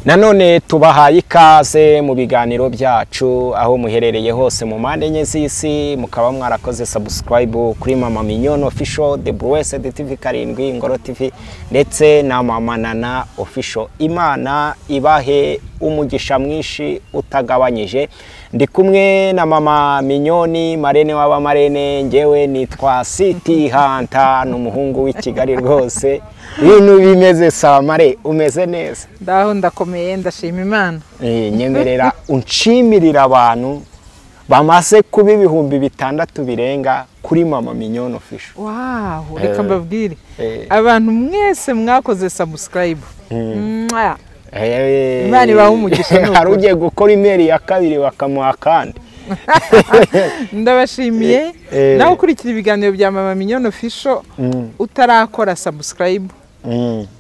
nanone tubahaye ikaze mu biganiro byacu aho muherereye hose mu mpande enye z'isi, mukaba mwarakoze subscribe kuri Mama Mignone Official, The Blessed TV Karindwi, Ngoro TV ndetse na Mama Nana Official. Imana ibahe umugisha mwinshi utagabanyije. Ndi kumwe na Mama Mignone, marene w'abamarene, ngewe nitwa City Hunter, n'umuhungu w'i Kigali rwose. Ibintu bimeze sawa mare, umeze neza? Ndaho ndakomeye, ndashima Imana. Nyemerera unshimirira abantu bamaze kuba 600 birenga kuri Mama Mignone Official. Wow, reka mbabwire. Abantu mwese mwakoze subscribe. Imana ibahe umugisha nuko. Hari ugiye gukora email ya kabiri bakamuha kandi. Ndabashimiye. Nawe ukurikira ibiganiro bya Mama Mignone Official utarakora subscribe.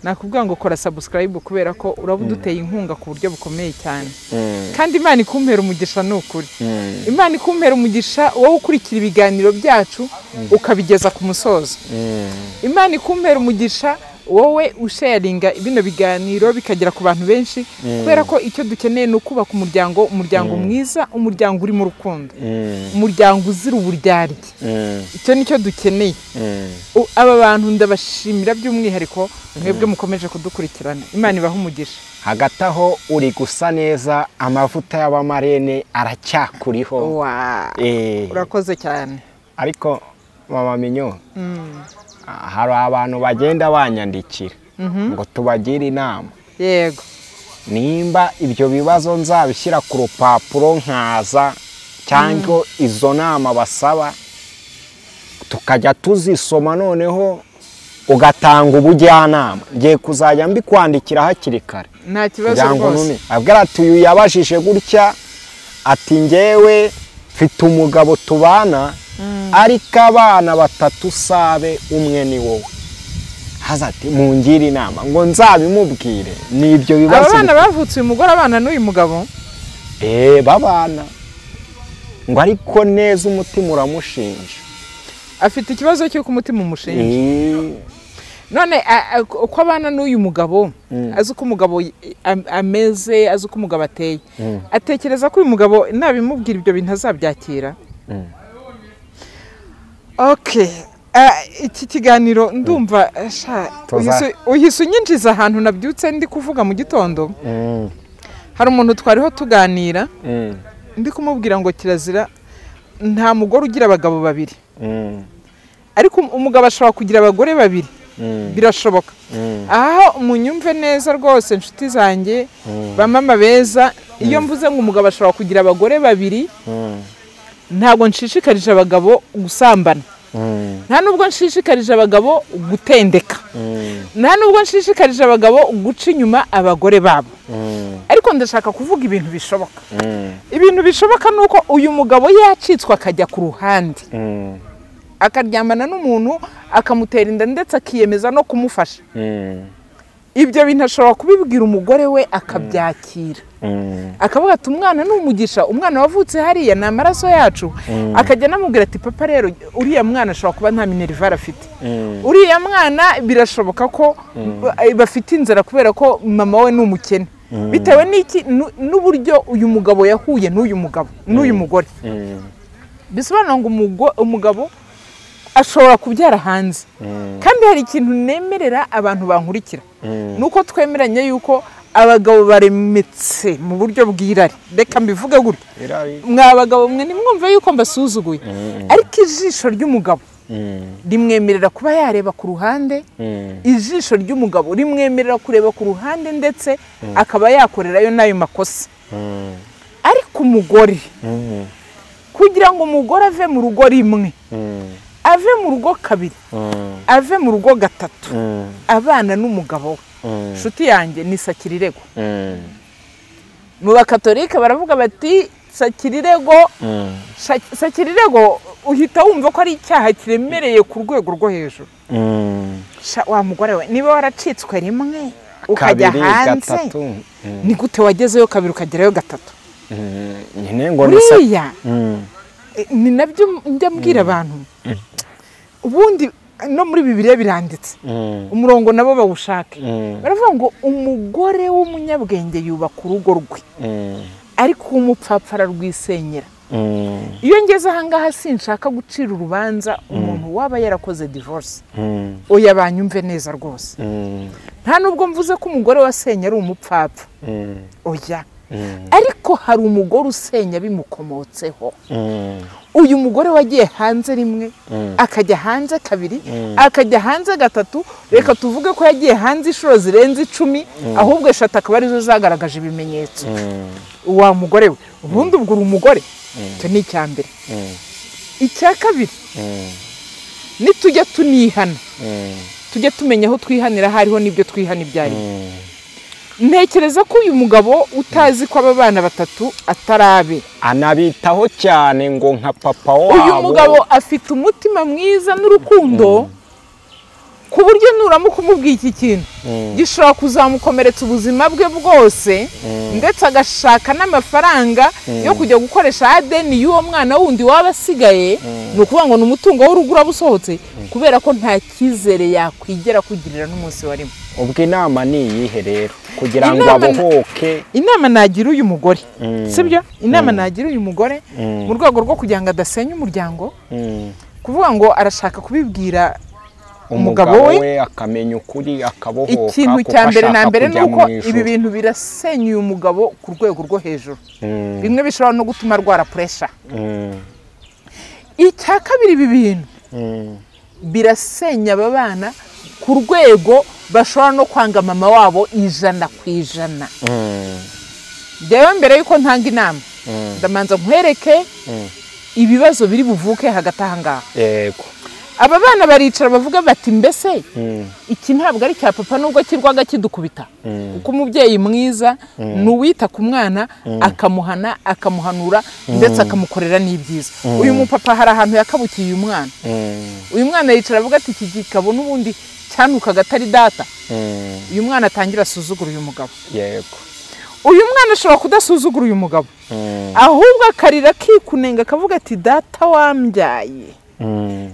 Nakubwira ngo kora subscribe kubera ko urabuduteye inkunga ku buryo bukomeye cyane. Kandi Imana ikumpera umugisha nukuri. Imana ikumpera umugisha wowe ukurikira ibiganiro byacu ukabigeza ku musozo. Imana ikumpera umugisha wowe usharinga bino biganiro bikagera ku bantu benshi kubera ko icyo dukeneye no kubaka umuryango mwiza, umuryango uri mu rukundo, umuryango uzira uburyarya. Icyo nicyo dukeneye. Aba bantu ndabashimira by'umwihariko mwebwe mukomeje kudukurikirana. Imana ibahe umugisha. Hagati aho uri gusa neza, amavuta y'abamarene aracyakuriho. Urakoze cyane. Ariko Mama Mignone, hari abantu bagenda banyandikira ngo tubagire inama. Yego. Nimba ibyo bibazo nzabishyira ku rupapuro nkaza cyangwa izo nama basaba tukajya tuzisoma, noneho ugatanga ubujyanama, ngiye kuzajya mbikwandikira hakiri kare. Nta kibazo rwose. Abwira ati uyu yabajije gutya, ati ngewe mfite umugabo tubana ariko abana 3 sabe umwe ni wowe. Hazati mungire inama ngo nzabimubwire. Nibyo bibazo. Abana bavutse uyu mugore abana n'uyu mugabo? Babana. Ngo ariko neza umutima uramushinja. Afite ikibazo cyo kumutima umushinja. None uko abana n'uyu mugabo, azi ko umugabo ameze, azi ko umugabo ateye, atekereza ko uyu mugabo nabimubwira ibyo bintu azabyakira. Okay. Iki kiganiro ndumva uhise unyinjiza ahantu nabyutse ndi kuvuga mu gitondo. Hari umuntu twariho tuganira, ndi kumubwira ngo kirazira nta mugore ugira abagabo babiri. Ariko umugabo ashobora kugira abagore babiri. Birashoboka. Aho munyumve neza rwose inshuti zanjye, bamama beza, iyo mvuze ngo umugabo ashobora kugira abagore babiri, ntabwo nshishikarije abagabo gusambana. Nta nubwo nshishikarije abagabo gutendeka. Nta nubwo nshishikarije abagabo guca inyuma abagore babo. Ariko ndashaka kuvuga ibintu bishoboka. Ibintu bishoboka nuko uyu mugabo yacitswe akajya ku ruhande, akaryamana n'umuntu akamutera inda ndetse akiyemeza no kumufasha. Ibyo bintu ashobora kubibwira umugore we akabyakira. Akavuga ati umwana n'umugisha, umwana wavutse hariya na amaraso yacu. Akajya namubwira ati papa rero uriya mwana ashobora kuba nta minerval afite. Uriya mwana birashoboka ko bafite inzara kubera ko mama we n'umukene. Bitewe n'iki n'uburyo uyu mugabo yahuye n'uyu mugore. Bisobanura ngo umugabo ashobora kubyara hanze. Kandi hari ikintu nemerera abantu bankurikira, nuko twemeranye yuko abagabo baremetse mu buryo bw'irari. Reka mbivuge gutya, mwa bagabo mwe nimwumve yuko mbasuzuguye, ariko ijisho ry'umugabo rimwemerera kuba yareba ku ruhande. Ijisho ry'umugabo rimwemerera kureba ku ruhande ndetse akaba yakorerayo nayo makosa. Ariko umugore, kugira ngo umugore ave mu rugo rimwe, ave mu rugo kabiri, ave mu rugo gatatu, abana n'umugabo we, nshuti yanjye ni sakirirego. Mu bakatolika baravuga bati sakirirego. Sakirirego uhita wumva ko ari icyaha kiremereye ku rwego rwo hejuru. Wa mugore we, niba waracitswe rimwe ukajya hanze, ni gute wagezeyo kabiri ukagerayo gatatu? Nyine ngo ni nabyo njya mbwira abantu. Ubundi no muri Bibiliya biranditse umurongo nabo bawushake baravuga ngo umugore w'umunyabwenge yubaka urugo rwe ariko umupfapfa ararwisenyera. Iyo ngeze ahangaha sinshaka gucira urubanza umuntu waba yarakoze divorce, oya banyumve neza rwose, nta nubwo mvuze ko umugore wasenya ari umupfapfa, oya, ariko hari umugore usenya bimukomotseho. Uyu mugore wagiye hanze rimwe akajya hanze kabiri akajya hanze gatatu, reka tuvuge ko yagiye hanze inshuro zirenze 10, ahubwo 3 akaba arizo zagaragaje ibimenyetso. Wa mugore we ubundi ubwo uri umugore, cyo ni icyambere. Icya kabiri, nitujya tunihana tujye tumenya aho twihanira hariho nibyo twihana ibyari. Ntekereza ko uyu mugabo utazi ko aba bana batatu atarabe, anabitaho cyane ngo nka papa wabo. Uyu mugabo afite umutima mwiza n'urukundo ku buryo nuramuka umubwiye iki kintu gishobora kuzamukomeretsa ubuzima bwe bwose, ndetse agashaka n'amafaranga yo kujya gukoresha adeni y'uwo mwana wundi waba asigaye. Ni ukuvuga ngo ni umutungo w'urugo urabusohotse, kubera ko nta cyizere yakwigera kugirira n'umunsi warimo. Ubwo inama ni iyihe rero kugira ngo abohoke? Inama nagira uyu mugore, sibyo? Inama nagira uyu mugore mu rwego rwo kugira ngo adasenya umuryango, kuvuga ngo arashaka kubibwira umugabo we akamenya ukuri, akabohoka. Ikintu cya mbere na mbere nuko ibi bintu birasenya uyu mugabo ku rwego rwo hejuru, bimwe bishobora no gutuma arwara pressure. Icya kabiri, ibi bintu birasenya aba bana ku rwego bashobora no kwanga mama wabo 100%. Jewe mbere yuko ntanga inama ndamanza nkwereke ibibazo biri buvuke hagati ahangaha. Yego, aba bana baricara bavuga bati mbese iki ntabwo ari cya papa nubwo kirwaga kidukubita, uko umubyeyi mwiza nuwita ku mwana akamuhana akamuhanura ndetse akamukorera n'ibyiza. Uyu mupapa hari ahantu yakabukiye uyu mwana. Uyu mwana yicara avuga ati iki gikabo n'ubundi cyanukaga atari data. Uyu mwana atangira asuzugura uyu mugabo. Yego, uyu mwana ashobora kudasuzugura uyu mugabo, ahubwo akarira kikunenga akavuga ati data wambyaye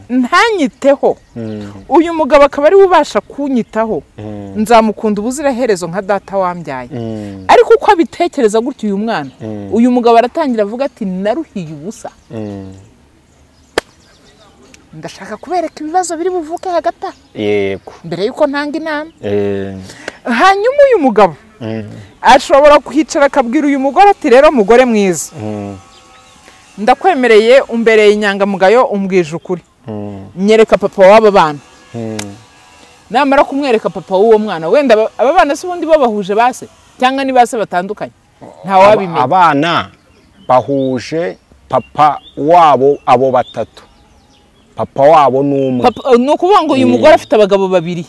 ntanyiteho. Uyu mugabo akaba ari ubasha kunyitaho, nzamukunda ubuziraherezo nka data wambyaye. Ariko uko abitekereza gutyo uyu mwana, uyu mugabo aratangira avuga ati naruhiye ubusa. Ndashaka kubereka ibibazo biri buvuke hagati. Yego, mbere yuko ntanga inama. Hanyuma uyu mugabo ashobora kwicara akabwira uyu mugore ati rero mugore mwiza, ndakwemereye umbereye inyangamugayo, umbwije ukuri, nyereka papa w'aba bana. Namara kumwereka papa w'uwo mwana, wenda aba bana se ubundi babahuje base cyangwa ni base batandukanye, nta wabimenya. Abana bahuje papa wabo abo batatu, papa wabo n'umwe. Ni ukuvuga ngo uyu mugore afite abagabo babiri.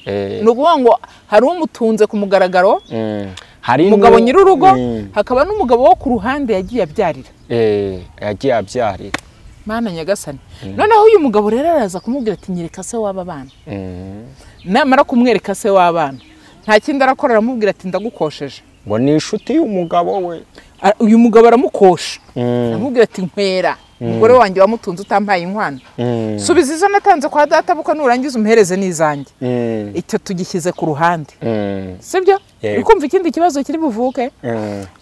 Ni ukuvuga ngo hari umutunze ku mugaragaro, hari umugabo nyir'urugo, hakaba n'umugabo wo ku ruhande yagiye abyarira. Yagiye abyarira. Mana nyagasani. Noneho uyu mugabo rero araza kumubwira ati nyereka se w'aba bana. Namara kumwereka se w'abana, nta kindi arakora, aramubwira ati ndagukosheje. Ngo ni inshuti y'umugabo we. Uyu mugabo aramukosha, aramubwira ati nkwera, umugore wanjye wamutunze utampaye inkwano, subiza izo natanze kwa data buko nurangiza umuhereze n'izanjye. Icyo tugishyize ku ruhande, sibyo? Ukumva ikindi kibazo kiri buvuke.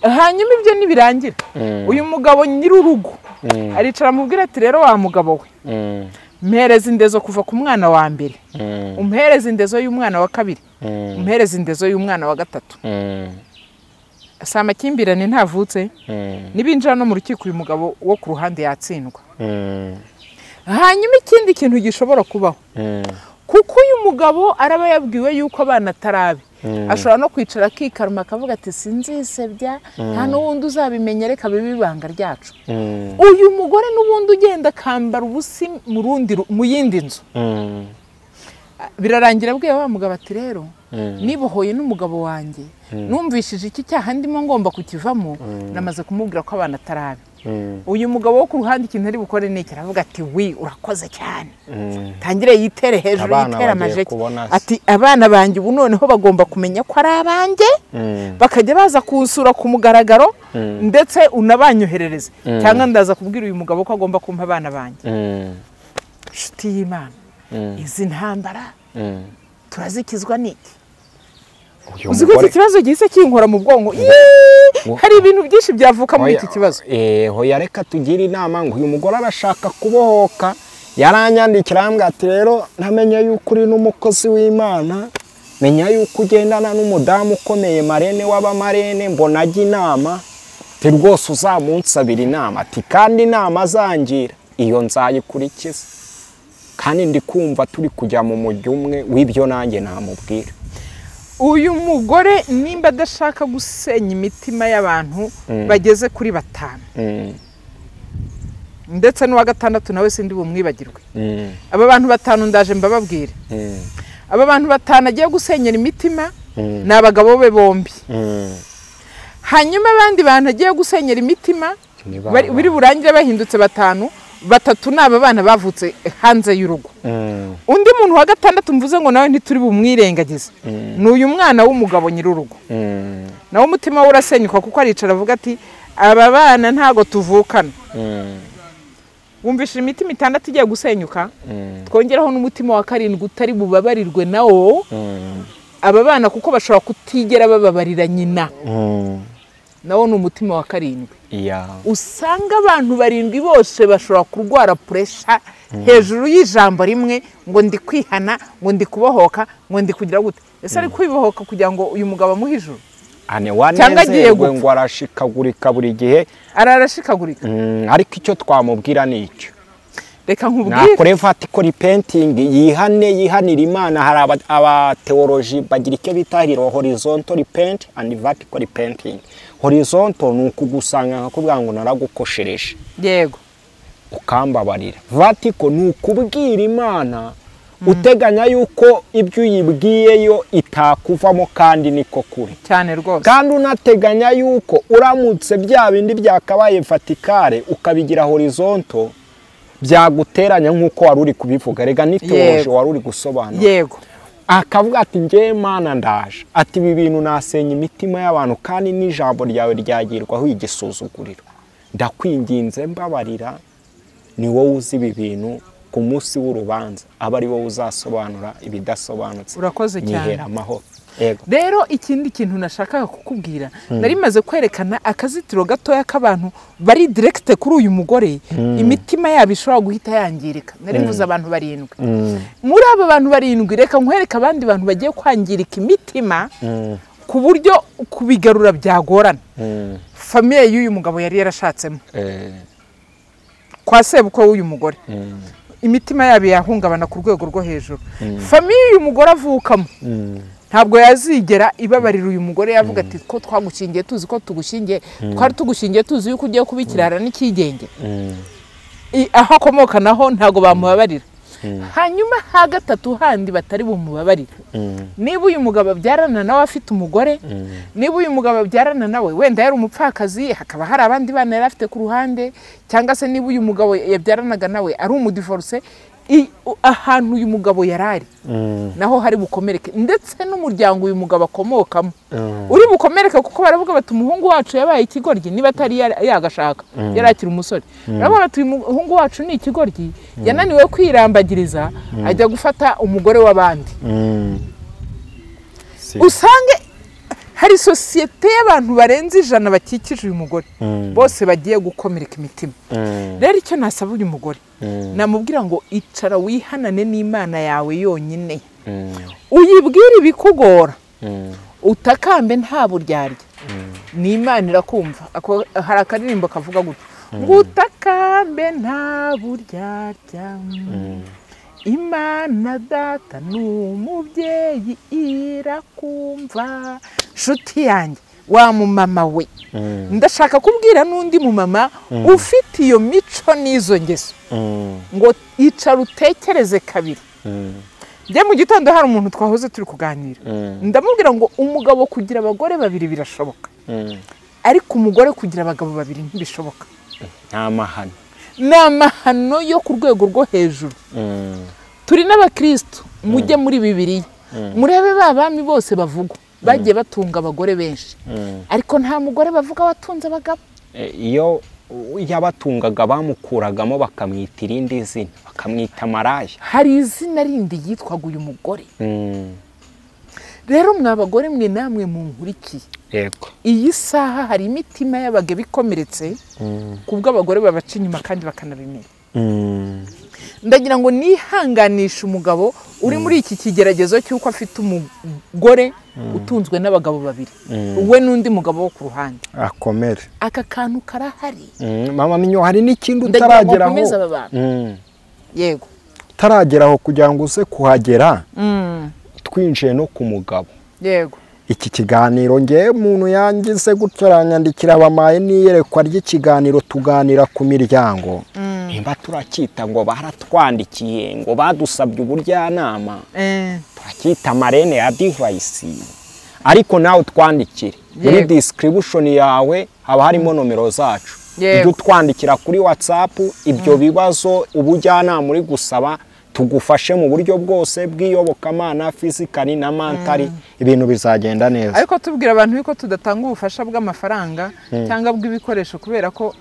Hanyuma ibyo nibirangira, uyu mugabo nyir'urugo aricara amubwira ati rero wa mugabo we, mpereza indezo kuva ku mwana wa mbere, umpereza indezo y'umwana wa kabiri, umpereza indezo y'umwana wa gatatu. Amakimbirane ntavutse, nibinjira no mu rukiko uyu mugabo wo ku ruhande yatsindwa. Hanyuma ikindi kintu gishobora kubaho, kuko uyu mugabo araba yabwiwe yuko abana atarabe, ashobora no kwicara akikaruma akavuga ati sinzisebya, nta n'uwundi uzabimenya, reka bibe ibanga ryacu. Uyu mugore n'ubundi ugenda akambara ubusi mu yindi nzu, birarangira abwiye wa mugabo ati rero nibohoye n'umugabo wanjye, numvishije iki cyaha ndimo ngomba kukivamo, namaze kumubwira ko abana atarabe. Uyu mugabo wo ku ruhande ikintu ari bukore ni iki, aravuga ati wi urakoze cyane, tangire yitere hejuru, yitere amajeki ati abana banjye ubu noneho bagomba kumenya ko ari abanjye, bakajya baza kunsura ku mugaragaro, ndetse unabanyoherereze, cyangwa ndaza kubwira uyu mugabo ko agomba kumpa abana banjye. inshuti y'Imana izi ntambara turazikizwa n'iki? Uzi ko iki kibazo gihise kinkora mu bwonko, hari ibintu byinshi byavuka muri iki kibazo. Hoya reka tugire inama ngo uyu mugore arashaka kubohoka, yaranyandikira ambwira ati rero ntamenye yuko uri n'umukozi w'Imana, menya yuko ugendana n'umudamu ukomeye marene w'abamarene, mbona ajya inama ati rwose uzamunsabira inama, ati kandi inama azangira iyo nzayikurikiza, kandi ndi kumva turi kujya mu mujyi umwe w'ibyo nanjye namubwira. Uyu mugore nimba adashaka gusenya imitima y'abantu bageze kuri 5 ndetse n'uwa 6 nawe sindi bumwibagirwe. Aba bantu 5 ndaje mbababwire. Aba bantu 5 agiye gusenyera imitima ni abagabo be bombi. Hanyuma abandi bantu agiye gusenyera imitima biri burangire bahindutse 5, 3 n'aba bana bavutse hanze y'urugo. Undi muntu wa 6 mvuze ngo nawe ntituri bumwirengagize ni uyu mwana w'umugabo nyirurugo. Nawe umutima we urasenyuka kuko aricara avuga ati aba bana ntago tuvukana. Wumvisha imitima 6 igiye gusenyuka, twongeraho n'umutima wa 7 utari bubabarirwe nawo aba bana kuko bashobora kutigera bababarira nyina. Nawo ni umutima wa 7. Usanga abantu 7 bose bashobora kurwara pressure hejuru y'ijambo rimwe ngo ndi kwihana, ngo ndi kubohoka, ngo ndi kugira gute. Ese ari kwibohoka kugira ngo uyu mugabo amuhijuru? Ane wanezerwe ngo arashikagurika buri gihe. Ararashikagurika. Ariko icyo twamubwira ni icyo. Reka nkubwire. Nakore vertical repenting, yihanira Imana. Hari aba theology bagira icyo bita horizontal repent and vertical repenting. Horizontal ni ukugusanga nkakubwira ngo naragukoshereje. Yego. Ukambabarira. Vertical ni ukubwira Imana uteganya yuko ibyo uyibwiyeyo itakuvamo kandi niko kuri. Cyane rwose. Kandi unateganya yuko uramutse bya bindi byakabaye verticale ukabigira horizontal byaguteranya nkuko wari uri kubivuga. Rega nitewoje wari uri gusobanura. Yego. Akavuga ati ngiye Mana ndaje, ati ibi bintu nasenya imitima y'abantu kandi n'ijambo ryawe ryagirwaho igisuzuguriro. Ndakwinginze mbabarira, ni wowe uzi ibi bintu ku munsi w'urubanza, aba ari wowe uzasobanura ibidasobanutse. Urakoze cyane. Nihera amahoro. Yego. Rero ikindi kintu nashakaga kukubwira, nari maze kwerekana akazitiro gatoya k'abantu bari direct kuri uyu mugore, imitima yabo ishobora guhita yangirika. Nari mvuze abantu 7. Muri aba bantu 7 reka nkwereka abandi bantu bagiye kwangirika imitima ku buryo kubigarura byagorana. Famille y'uyu mugabo yari yarashatsemo. Kwa sebukwe w'uyu mugore. Imitima yabo yahungabana ku rwego rwo hejuru. Famille y'uyu mugore avukamo ntabwo yazigera ibabarira uyu mugore, yavuga ati ko twagushingiye tuzi ko tugushingiye, twari tugushingiye tuzi yuko ugiye kubikirara n'ikigenge. Aho akomoka naho ntago bamubabarira. Hanyuma ha 3 handi batari bumubabarira. Niba uyu mugabo byarana nawe afite umugore, niba uyu mugabo byarana nawe wenda yari umupfakazi, hakaba hari abandi bana yari afite ku ruhande, cyangwa se niba uyu mugabo yabyaranaga nawe ari umudivorce, ahantu uyu mugabo yarari naho hari bukomereke, ndetse n'umuryango uyu mugabo akomokamo uri bukomereke, kuko baravuga bati umuhungu wacu yabaye ikigoryi niba atari yagashaka yarakira umusore. Baravuga bati umuhungu wacu ni ikigoryi, yananiwe kwirambagiriza ajya gufata umugore w'abandi. Usange hari societe y'abantu barenze 100 bakikije uyu mugore, bose bagiye gukomereka imitima. Rero icyo nasaba uyu mugore, namubwira ngo icara wihanane n'Imana yawe yonyine, uyibwire ibikugora, utakambe nta buryarya, n'Imana irakumva. Hari akaririmbo kavuga gutya ngo utakambe nta buryarya, Imana data n'umubyeyi irakumva. Shuti yanjye wa mumama we, ndashaka kubwira n'undi mumama ufite iyo mico n'izo ngeso ngo icara utekereze kabiri. Njye mu gitondo hari umuntu twahoze turi kuganira, ndamubwira ngo umugabo kugira abagore 2 birashoboka, ariko umugore kugira abagabo 2 ntibishoboka. Nta mahano. N'amahano yo ku rwego rwo hejuru. Turi n'abakristo, mujye muri Bibiliya murebe babami bose bavugwa bagiye batunga abagore benshi, ariko nta mugore bavuga watunze abagabo. Iyo yabatungaga bamukuragamo bakamwita irindi zina, bakamwita maraya. hari izina rindi yitwaga uyu mugore. Rero mwa bagore mwe namwe munkurikiye, yego, iyi saha hari imitima y'abagabo bikomeretse kubwo abagore babaca inyuma kandi bakanabimenya. Ndagira ngo nihanganisha umugabo uri muri iki kigeragezo cy'uko afite umugore utunzwe n'abagabo babiri, we n'undi mugabo wo ku ruhande. akomere. Aka kantu karahari. Mama Minyo, hari n'ikindi utarageraho. Yego, utarageraho kugira ngo uze kuhagera. Twinjiye no ku mugabo. Yego, iki kiganiro ngewe umuntu yangize gutyo aranyandikira bamaye niyerekwa ry'ikiganiro tuganira ku miryango. Nimba turakita ngo baratwandikiye ngo badusabye uburyanama, turakita marene ya device, ariko nawe utwandikire muri description yawe haba harimo nomero zacu. Ibyo utwandikira kuri WhatsApp ibyo bibazo ubujyanama muri gusaba, tugufashe mu buryo bwose bw'iyobokamana, physically na mentally, ibintu bizagenda neza. Ariko tubwira abantu yuko tudatanga ubufasha bw'amafaranga cyangwa bw'ibikoresho, kubera ko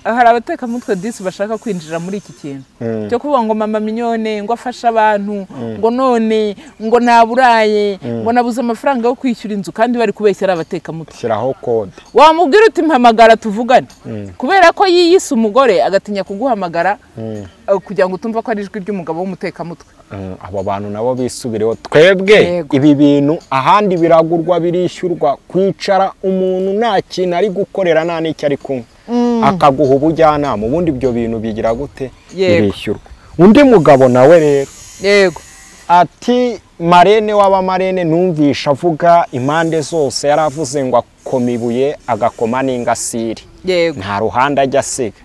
hari abateka mutwe disi bashaka kwinjira muri iki kintu cyo kuvuga ngo Mama Mignone ngo afasha abantu, ngo none ngo naburaye, ngo nabuze amafaranga yo kwishyura inzu, kandi bari kubeshya ari abateka mutwe. Shyiraho code, wamubwira uti mpamagara tuvugane, kubera ko yiyise umugore agatinya kuguhamagara kugira ngo utumva ko ari ijwi ry'umugabo w'umuteka mutwe. Abo bantu nabo bisubireho. Twebwe ibi bintu ahandi biragurwa birishyurwa, kwicara umuntu nta kintu ari gukorera nta n'icyo ari kumwe akaguha ubujyanama, ubundi ibyo bintu bigira gute? Birishyurwa. Undi mugabo nawe rero, yego, ati marene w'abamarene numvisha avuga impande zose, yaravuze ngo akoma ibuye agakoma n'ingasiri, nta ruhande ajya asiga.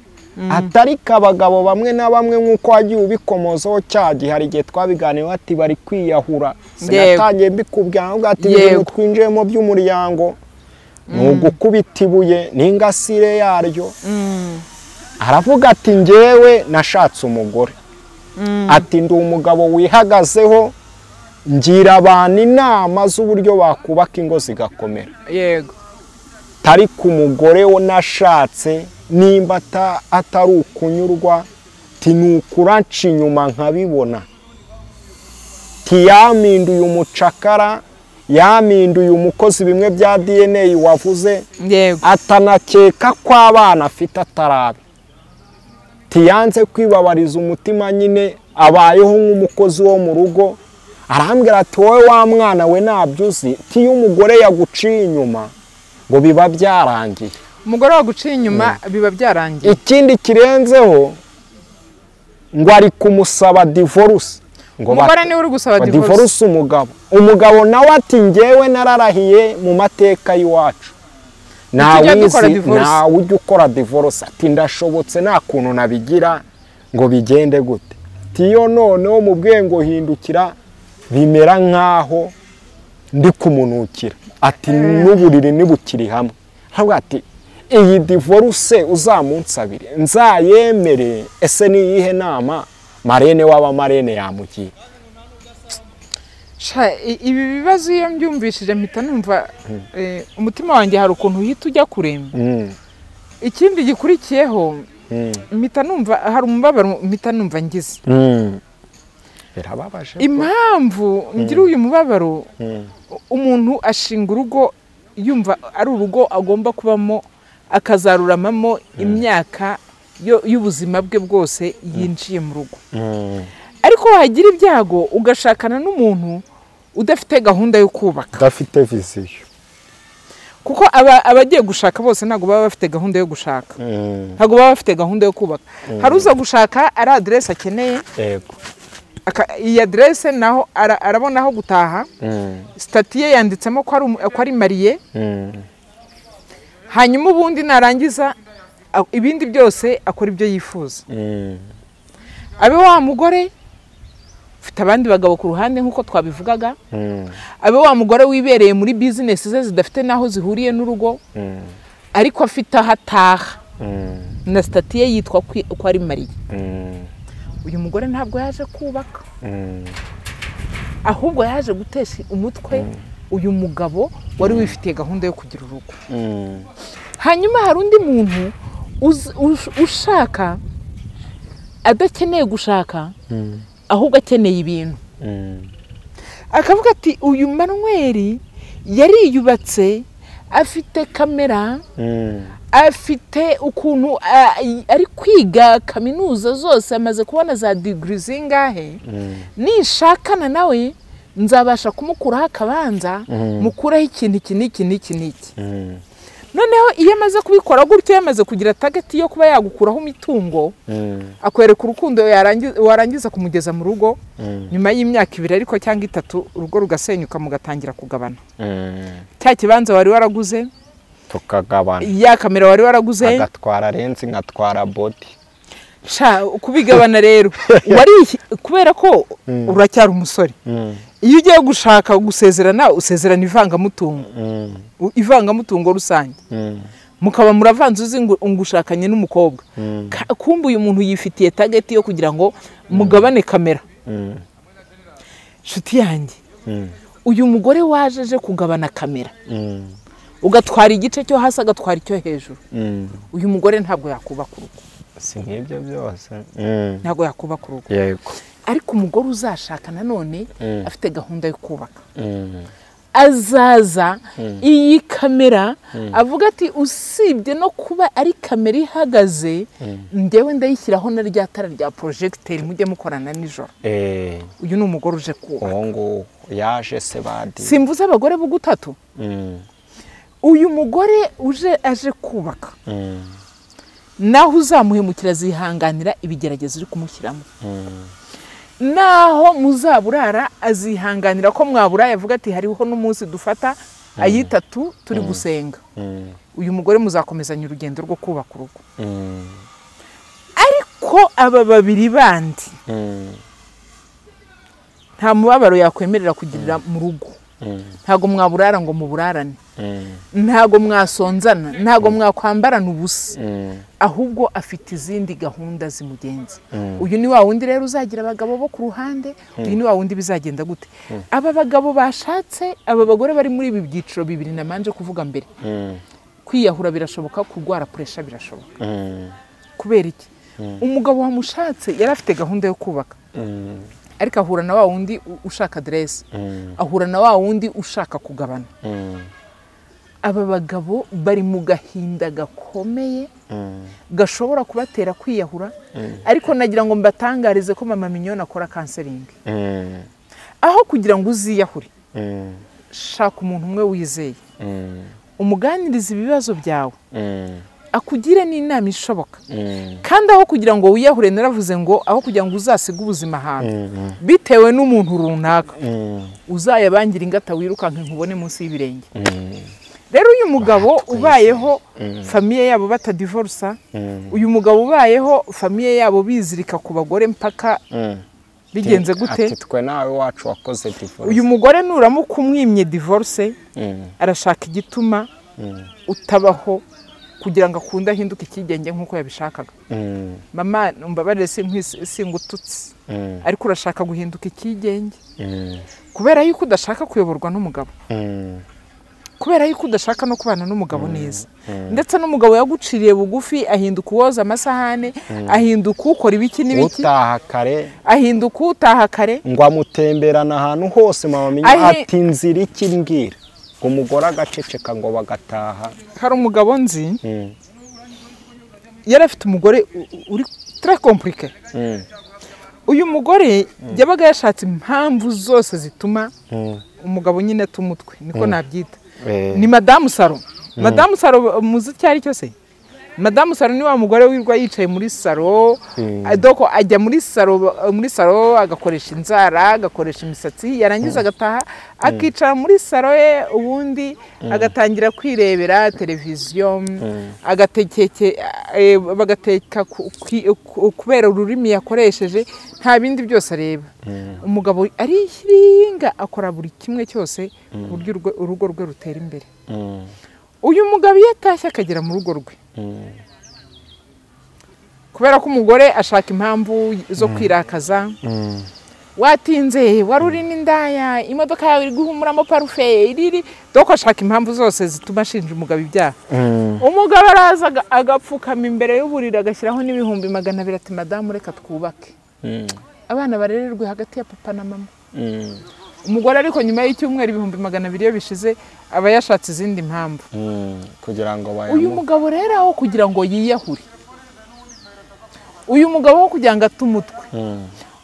Atariko abagabo bamwe na bamwe nk'uko wagiye ubikomozaho cyagihe, hari igihe twabiganiwe ati bari kwiyahura. Sinatangiye mbikubwira ngo ati ibintu twinjiyemo by'umuryango ni ugukubita ibuye n'ingasire yaryo. Aravuga ati ngewe nashatse umugore, ati ndi umugabo wihagazeho, ngira abantu inama z'uburyo bakubaka ingo zigakomera. Yego, tari ku mugore wo nashatse nimba atari ukunyurwa, tinukuranca inyuma nkabibona, tiyaminduye umucakara, yaminduye umukozi bimwe bya DNA wavuze, atanakeka ko abana afite atarabe, tiyanze kwibabariza umutima, nyine abayeho nk'umukozi wo mu rugo. Arambwira ati wowe wa mwana we nabyuzi, tiyo umugore yaguciye inyuma ngo biba byarangiye. Umugore waguciye inyuma biba byarangiye. Ikindi kirenzeho ngo ari kumusaba divorce, ngo umugore niwe uri gusaba divorce umugabo nawe ati ngewe nararahiye mu mateka y'iwacu nawe ujya ukora divorce, ati ndashobotse nta kuntu nabigira ngo bigende gute. Tiyo noneho mu bwengo hindukira bimera nkaho ndi kumunukira, ati n'uburiri nibukiri hamwe. Havuga ati iyi divorce uzamunsabire nzayemere, ese ni iyihe nama marene w'abamarene yamugiye? Ibi bibazo iyo mbyumvishije mpita numva umutima wanjye hari ukuntu uhita ujya kuremba. Ikindi gikurikiyeho mpita numva hari umubabaro, mpita numva ngize. Impamvu ngira uyu mubabaro, umuntu ashinga urugo yumva ari urugo agomba kubamo akazaruramamo imyaka y'ubuzima bwe bwose yinjiye mu rugo. Ariko wagira ibyago ugashakana n'umuntu udafite gahunda yo kubaka, udafite vision. Kuko abagiye gushaka bose ntago baba bafite gahunda yo gushaka, ntago baba bafite gahunda yo kubaka. Hari uza gushaka ari adresse akeneye, yego, iyi adresse naho arabona aho gutaha, statiye yanditsemo ko ari mariye, hanyuma ubundi narangiza ibindi byose akora ibyo yifuza. Abe wa mugore ufite abandi bagabo ku ruhande nk'uko twabivugaga, abe wa mugore wibereye muri business ze zidafite naho zihuriye n'urugo, ariko afite aho ataha na statiye yitwa ko ari mariye. Uyu mugore ntabwo yaje kubaka, ahubwo yaje gutesha umutwe uyu mugabo wari wifitiye gahunda yo kugira urugo. Hanyuma hari undi muntu ushaka adakeneye gushaka ahubwo akeneye ibintu. Akavuga ati uyu Manuel yariyubatse afite kamera, afite ukuntu ari kwiga kaminuza zose, amaze kubona za degree zingahe, nishakana nawe nzabasha kumukuraho akabanza mukuraho ikintu iki n'iki. Noneho iyo amaze kubikora gutyo, yamaze kugira target yo kuba yagukuraho imitungo, akwereka urukundo warangiza kumugeza mu rugo, nyuma y'imyaka 2 ariko cyangwa 3 urugo rugasenyuka mugatangira kugabana. Cya kibanza wari waraguze tukagabana, ya kamera wari waraguze agatwara lensi ngatwara body. Kubigabana rero wari kubera ko uracyari umusore. Iyo ugiye gushaka gusezerana, usezerana ivangamutungo rusange, mukaba muravanze uzi ngushakanye n'umukobwa, kumbe uyu muntu yifitiye target yo kugira ngo mugabane kamera. Shuti yanjye, uyu mugore wajeje kugabana kamera, ugatwara igice cyo hasi agatwara icyo hejuru, uyu mugore ntabwo yakubaka urugo. Si nk'ibyo byose ntabwo yakubaka urugo. Yego. Ariko umugore uzashaka nanone afite gahunda yo kubaka, azaza iyi kamera avuga ati usibye no kuba ari kamera ihagaze, ndewe ndayishyiraho na rya tara rya projecteur mujye mukorana nijoro. Uyu ni umugore uje kubaka. Ngo yaje se badi. Simvuze abagore bugutatu. Uyu mugore aje kubaka. Naho uzamuhemukira zihanganira ibigeragezo uri kumushyiramo. Naho muzaburara azihanganira ko mwabura, yavuga ati hariho n'umunsi dufata ayitatu turi gusenga. Uyu mugore muzakomezanya urugendo rwo kubaka urugo. Ariko aba babiri bandi nta mubabaro yakwemerera kugirira mu rugo. Ntago mwaburara ngo muburarane, ntago mwasonzana, ntago mwakwambarana ubusa, ahubwo afite izindi gahunda zimugenza. Uyu ni wa wundi rero uzagira abagabo bo ku ruhande, uyu ni wa wundi bizagenda gute. Aba bagabo bashatse, aba bagore bari muri ibi byiciro bibiri namanje kuvuga mbere, kwiyahura birashoboka, kurwara pressure birashoboka. Kubera iki? Umugabo wamushatse yari afite gahunda yo kubaka, ariko ahura na wa wundi ushaka adresse, ahura na wa wundi ushaka kugabana. Aba bagabo bari mu gahinda gakomeye gashobora kubatera kwiyahura. Ariko nagira ngo mbatangarize ko mama Mignone akora counseling. Aho kugira ngo uziyahure, shaka umuntu umwe wizeye, umuganiriza ibibazo byawe, akugire n'inama ishoboka. Kandi aho kugira ngo wiyahure, naravuze ngo aho kugira ngo uzasiga ubuzima hantu bitewe n'umuntu runaka, uzayabangira ingata wirukanka nkubone munsi y'ibirenge. Rero uyu mugabo ubayeho famiye yabo batadivorsa, uyu mugabo ubayeho famiye yabo bizirika ku bagore mpaka bigenze gute? Ati twe nawe wacu wakoze divorce. Uyu mugore nuramuka umwimye divorce, arashaka igituma utabaho kugira ngo akunda ahinduke ikigenge nkuko yabishakaga. Mama umbabarire singututse, ariko urashaka guhinduka ikigenge kubera yuko udashaka kuyoborwa n'umugabo, kubera yuko udashaka no kubana n'umugabo neza. Ndetse n'umugabo yaguciriye bugufi, ahinduka uwoza amasahane, ahinduka ukora ibiki n'ibiki, ahinduka utaha kare, ngo amutemberana ahantu hose. Mama Mignone ati nzira iki mbwira, ngo umugore agaceceka ngo bagataha. Hari umugabo nzi yari afite umugore uri très compliqué. Uyu mugore yabaga yashatse impamvu zose zituma umugabo nyine atumutwe, niko nabyita. Ni Madame Saro. Madame Saro muzi cyari cyo se? Madame Saro ni wa mugore wirwa yicaye muri saro, adoko ajya muri saro agakoresha inzara, agakoresha imisatsi, yarangiza agataha akicara muri saro ye, ubundi agatangira kwirebera televiziyo, bagateka kubera ururimi yakoresheje, nta bindi byose areba. Umugabo arihiringa akora buri kimwe cyose ku buryo urugo rwe rutera imbere. Uyu mugabo yatashye akagera mu rugo rwe, kubera ko umugore ashaka impamvu zo kwirakaza, watinze wari uri n'indaya imodoka yawe iri guhumuramo parufe iriri doko ashaka impamvu zose zituma ashinja umugabo ibyaha umugabo araza agapfukama imbere y'uburiri agashyiraho n'ibihumbi 200 ati madamu reka twubake abana barererwe hagati ya papa na mama umugore ariko nyuma y'icyumweru ibihumbi 200 iyo bishize aba yashatse izindi mpamvu kugira ngo uyu mugabo rero aho kugira ngo yiyahure uyu mugabo wo kugira ngo atumutwe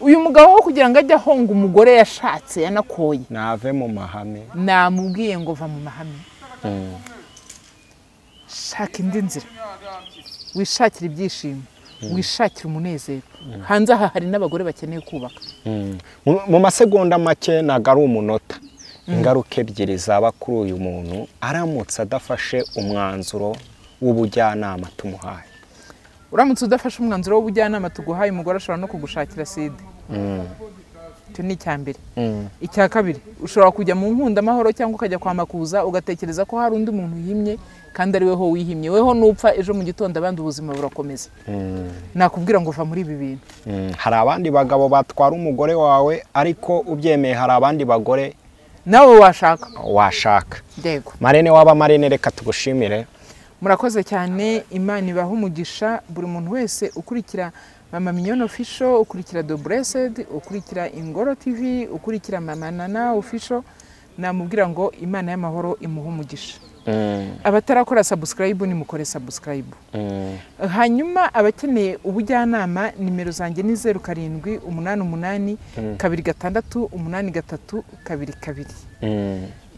uyu mugabo wo kugira ngo ajye ahonga umugore yashatse yanakoye nave mu mahame namubwiye ngo va mu mahame shaka indi nzira wishakira ibyishimo wishakira umunezero hanze aha hari n'abagore bakeneye kubaka mu masegonda make naga ari umunota ingaruka ebyiri zaba kuri uyu muntu aramutse adafashe umwanzuro w'ubujyanama tumuhaye uramutse udafashe umwanzuro w'ubujyanama tuguhaye umugore ashobora no kugushakira sida icyo ni icya mbere icya kabiri ushobora kujya mu nkundamahoro cyangwa ukajya kwa makuza ugatekereza ko hari undi muntu yimye kandi ari weho wihimye weho nupfa ejo mu gitondo abandi ubuzima burakomeza nakubwira ngo va muri ibi bintu hari abandi bagabo batwara umugore wawe ariko ubyemeye hari abandi bagore nawe washaka yego Marene waba Marene reka tugushimire murakoze cyane Imana ibaha umugisha buri muntu wese ukurikira Mama Mignone Official ukurikira The Blessed ukurikira Ingoro TV ukurikira Mama Nana Official namubwira ngo Imana y'amahoro imuha umugisha abatarakora subscribe ni mukore subscribe hanyuma abakeneye ubujyanama nimero zanjye ni 0788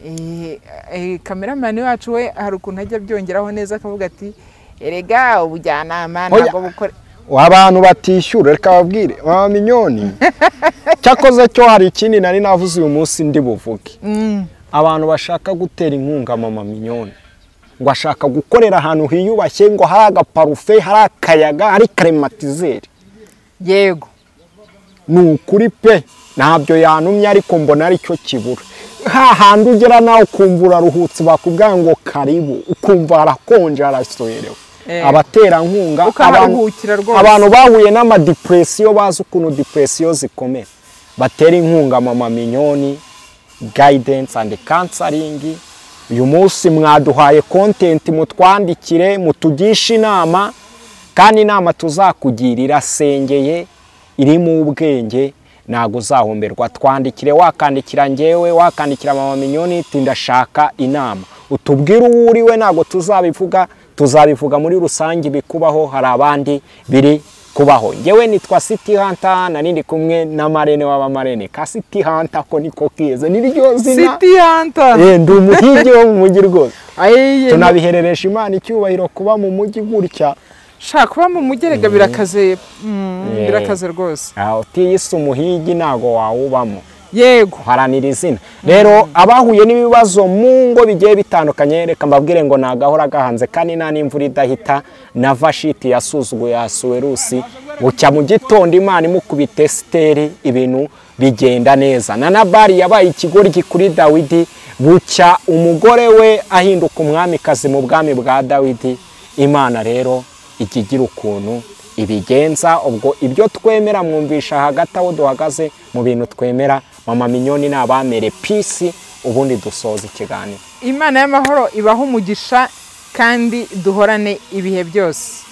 2638322 cameraman wacu we hari ukuntu ajya byongeraho neza akavuga ati erega ubujyanama ntabwo bukore abantu batishyura reka babwire Mama Mignone cyakoze cyo hari ikindi nari navuze uyu munsi ndi buvuge abantu bashaka gutera inkunga Mama Mignone ngo ashaka gukorera ahantu hiyubashye ngo hari agaparufe hari akayaga hari klimatizeri yego ni ukuri pe ntabyo yanumye ariko mbona ari cyo kibura hahandi ugera nawe ukumva uraruhutse bakubwira ngo karibu ukumva harakonje harasoherewe abatera nkunga abantu bahuye n'amadepresiyo bazi ukuntu depresiyo zikomeye batera inkunga Mama Mignone guidance and counseling uyu munsi mwaduhaye content mutwandikire mutugisha inama kandi inama tuzakugirira sengeye iri mu ubwenge nago uzahomberwa twandikire wakandikira ngewe wakandikira Mama Mignone tindashaka inama utubwire uwuriwe nago tuzabivuga muri rusange bikubaho hari abandi biri kubaho ngewe nitwa City Hunter nanindi kumwe na Marene waba Marene ka City Hunter ko niko kize niryo zina City Hunter ndi umuhigi wo mu mujyi rwose tunabihereresha Imana icyubahiro kuba mu mujyi gutya shaka kuba mu mugerega birakaze rwose utiyise umuhigi nago wawubamo yego haranira izina rero abahuye n'ibibazo mu ngo bigiye bitandukanye reka mbabwire ngo nagahora gahanze kandi nta n'imvura idahita na Vashiti yasuzuguye Yasuwerusi bucya mu gitondo Imana imukubita Esiteri ibintu bigenda neza na Nabali yabaye ikigoryi kuri Dawidi bucya umugore we ahinduka umwamikazi mu bwami bwa Dawidi Imana rero ikigira ukuntu ibigenza ubwo ibyo twemera mwumvisha hagati aho duhagaze mu bintu twemera Mama Mignone nabamere peace ubundi dusoza ikiganiro Imana y'amahoro ibaho umugisha kandi duhorane ibihe byose